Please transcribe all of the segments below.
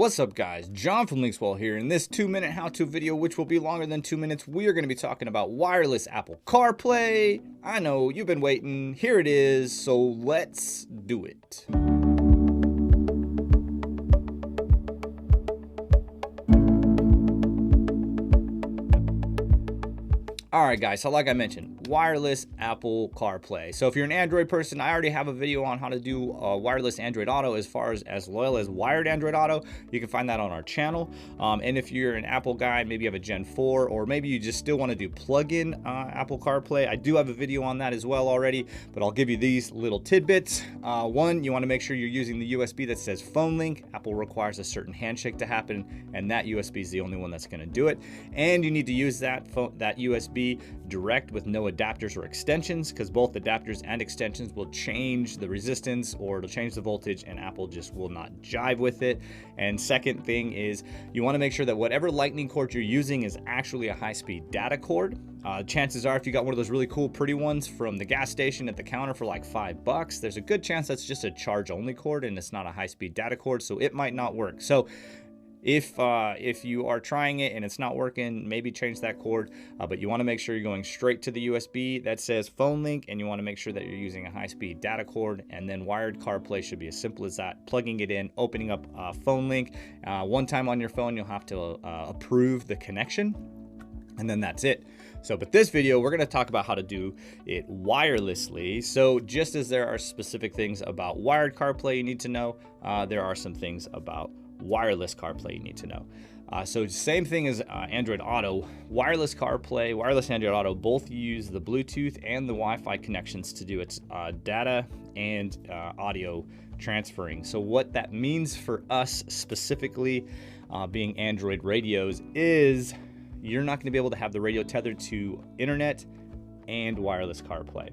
What's up guys, John from Linkswell here. In this 2-minute how-to video, which will be longer than 2 minutes, we are going to be talking about wireless Apple CarPlay. I know, you've been waiting, here it is, so let's do it. Alright guys, so like I mentioned, wireless Apple CarPlay. So if you're an Android person, I already have a video on how to do wireless Android Auto as well as wired Android Auto. You can find that on our channel. And if you're an Apple guy, maybe you have a Gen 4, or maybe you just still want to do plug-in Apple CarPlay, I do have a video on that as well already, but I'll give you these little tidbits. One, you want to make sure you're using the USB that says phone link. Apple requires a certain handshake to happen, and that USB is the only one that's going to do it. And you need to use that USB direct with no adapters or extensions, because both adapters and extensions will change the resistance or it'll change the voltage, and Apple just will not jive with it. And second thing is you want to make sure that whatever lightning cord you're using is actually a high-speed data cord. Chances are if you got one of those really cool pretty ones from the gas station at the counter for like $5, there's a good chance that's just a charge only cord and it's not a high-speed data cord, so it might not work. So if you are trying it and it's not working, maybe change that cord, but you want to make sure you're going straight to the USB that says phone link, and you want to make sure that you're using a high-speed data cord. And then wired CarPlay should be as simple as that: plugging it in, opening up phone link. One time on your phone, you'll have to approve the connection, and then that's it. So, but this video, we're going to talk about how to do it wirelessly. So just as there are specific things about wired CarPlay you need to know, there are some things about wireless CarPlay you need to know. So same thing as Android Auto. Wireless CarPlay, wireless Android Auto both use the Bluetooth and the Wi-Fi connections to do its data and audio transferring. So what that means for us specifically, being Android radios, is you're not going to be able to have the radio tethered to internet and wireless CarPlay,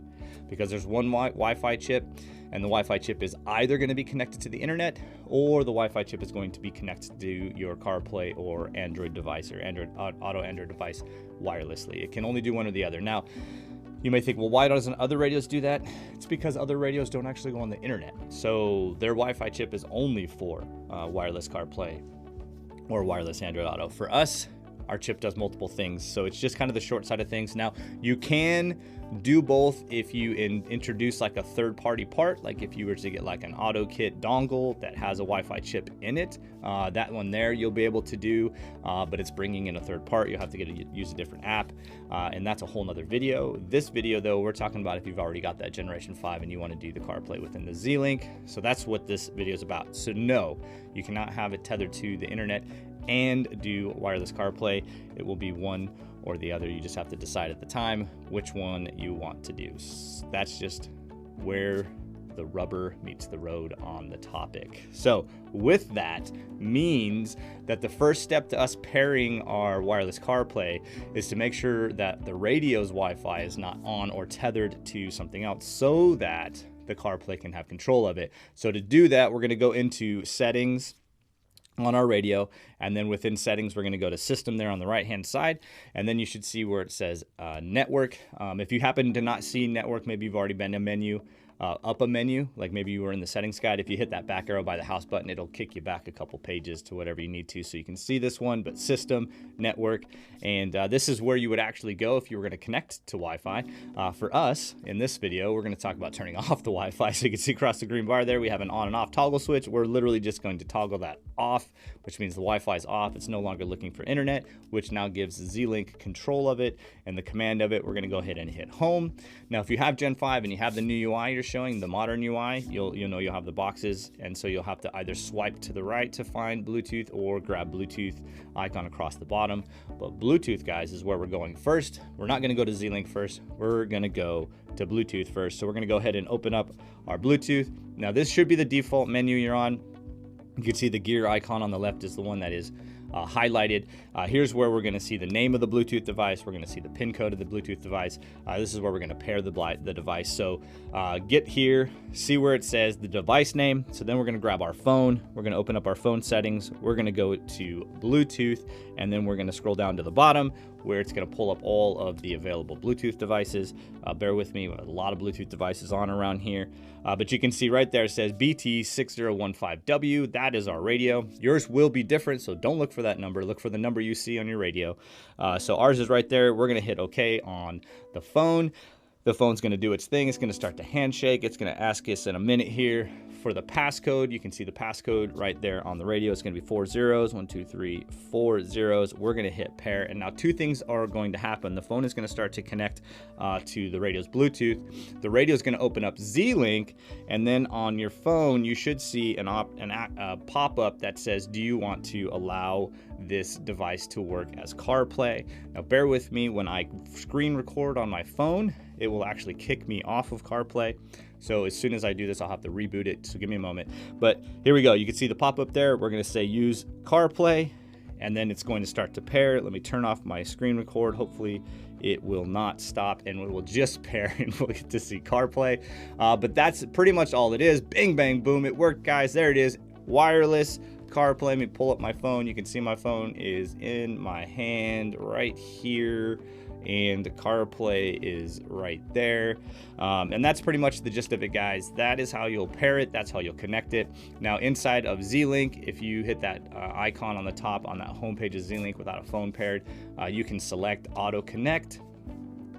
because there's one Wi-Fi chip, and the Wi-Fi chip is either going to be connected to the internet, or the Wi-Fi chip is going to be connected to your CarPlay or Android device, or Auto Android device wirelessly. It can only do one or the other. Now, you may think, well, why doesn't other radios do that? It's because other radios don't actually go on the internet. So their Wi-Fi chip is only for wireless CarPlay or wireless Android Auto. For us, our chip does multiple things, so it's just kind of the short side of things. Now, you can do both if you introduce like a third-party part, like if you were to get like an AutoKit dongle that has a Wi-Fi chip in it. That one there you'll be able to do, but it's bringing in a third part. You'll have to use a different app, and that's a whole nother video. This video, though, we're talking about if you've already got that Generation 5 and you want to do the CarPlay within the Z-Link. So that's what this video is about. So no, you cannot have it tethered to the internet and do wireless CarPlay. It will be one or the other. You just have to decide at the time which one you want to do. That's just where the rubber meets the road on the topic. So with that means that the first step to us pairing our wireless CarPlay is to make sure that the radio's Wi-Fi is not on or tethered to something else, so that the CarPlay can have control of it. So to do that, we're going to go into settings on our radio, and then within settings we're going to go to system there on the right hand side, and then you should see where it says network. If you happen to not see network, maybe you've already been up a menu, like maybe you were in the settings guide. If you hit that back arrow by the house button, it'll kick you back a couple pages to whatever you need to, so you can see this one. But system, network, and this is where you would actually go if you were going to connect to Wi-Fi. For us, in this video, we're going to talk about turning off the Wi-Fi. So you can see across the green bar there, we have an on and off toggle switch. We're literally just going to toggle that off, which means the Wi-Fi is off. It's no longer looking for internet, which now gives Z-Link control of it and the command of it. We're going to go ahead and hit home. Now, if you have Gen 5 and you have the new UI you're showing, the modern UI, you'll have the boxes, and so you'll have to either swipe to the right to find Bluetooth or grab Bluetooth icon across the bottom. But Bluetooth, guys, is where we're going first. We're not going to go to Z-Link first. We're going to go to Bluetooth first. So we're going to go ahead and open up our Bluetooth. Now, this should be the default menu you're on. You can see the gear icon on the left is the one that is highlighted. Here's where we're going to see the name of the Bluetooth device. We're going to see the pin code of the Bluetooth device. This is where we're going to pair the device. So get here, see where it says the device name. So then we're going to grab our phone. We're going to open up our phone settings. We're going to go to Bluetooth, and then we're going to scroll down to the bottom where it's going to pull up all of the available Bluetooth devices. Bear with me, a lot of Bluetooth devices on around here. But you can see right there it says BT6015W. That is our radio. Yours will be different, so don't look for that number. Look for the number you see on your radio. So ours is right there. We're going to hit OK on the phone. The phone's going to do its thing. It's going to start to handshake. It's going to ask us in a minute here for the passcode. You can see the passcode right there on the radio. It's going to be 4 zeros, 1, 2, 3, 4 zeros. We're going to hit pair. And now two things are going to happen. The phone is going to start to connect to the radio's Bluetooth. The radio is going to open up Z-Link. And then on your phone, you should see a pop-up that says, do you want to allow this device to work as CarPlay? Now, bear with me. When I screen record on my phone, it will actually kick me off of CarPlay. So as soon as I do this, I'll have to reboot it. So give me a moment. But here we go. You can see the pop-up there. We're going to say use CarPlay, and then it's going to start to pair. Let me turn off my screen record. Hopefully it will not stop, and it will just pair, and we'll get to see CarPlay. But that's pretty much all it is. Bing, bang, boom. It worked, guys. There it is. Wireless CarPlay. Let me pull up my phone. You can see my phone is in my hand right here, and the CarPlay is right there. And that's pretty much the gist of it, guys. That is how you'll pair it. That's how you'll connect it. Now, inside of Z-Link, if you hit that icon on the top on that home page of Z-Link without a phone paired, you can select Auto Connect.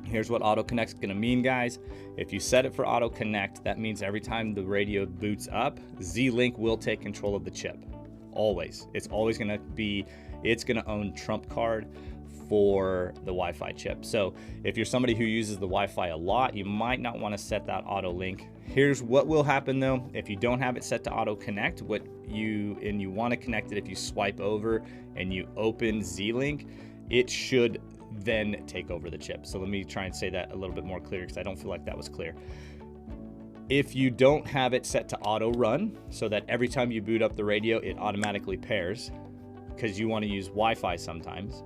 Here's what Auto Connect is going to mean, guys. If you set it for Auto Connect, that means every time the radio boots up, Z-Link will take control of the chip. Always. It's always going to be, it's going to own trump card for the Wi-Fi chip. So if you're somebody who uses the Wi-Fi a lot, you might not want to set that auto link. Here's what will happen though. If you don't have it set to auto connect, you want to connect it, if you swipe over and you open Z-Link, it should then take over the chip. So let me try and say that a little bit more clear, because I don't feel like that was clear. If you don't have it set to auto run, so that every time you boot up the radio, it automatically pairs, because you want to use Wi-Fi sometimes,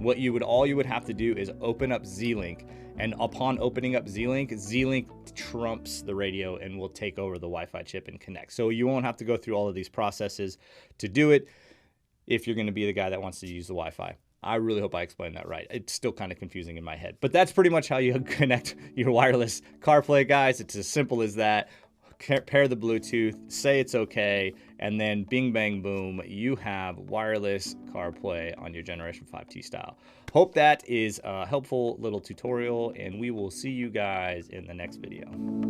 all you would have to do is open up Z-Link, and upon opening up Z-Link, Z-Link trumps the radio and will take over the Wi-Fi chip and connect. So you won't have to go through all of these processes to do it if you're going to be the guy that wants to use the Wi-Fi. I really hope I explained that right. It's still kind of confusing in my head, but that's pretty much how you connect your wireless CarPlay, guys. It's as simple as that. Pair the Bluetooth, say it's okay, and then bing, bang, boom, you have wireless CarPlay on your Generation 5T style. Hope that is a helpful little tutorial, and we will see you guys in the next video.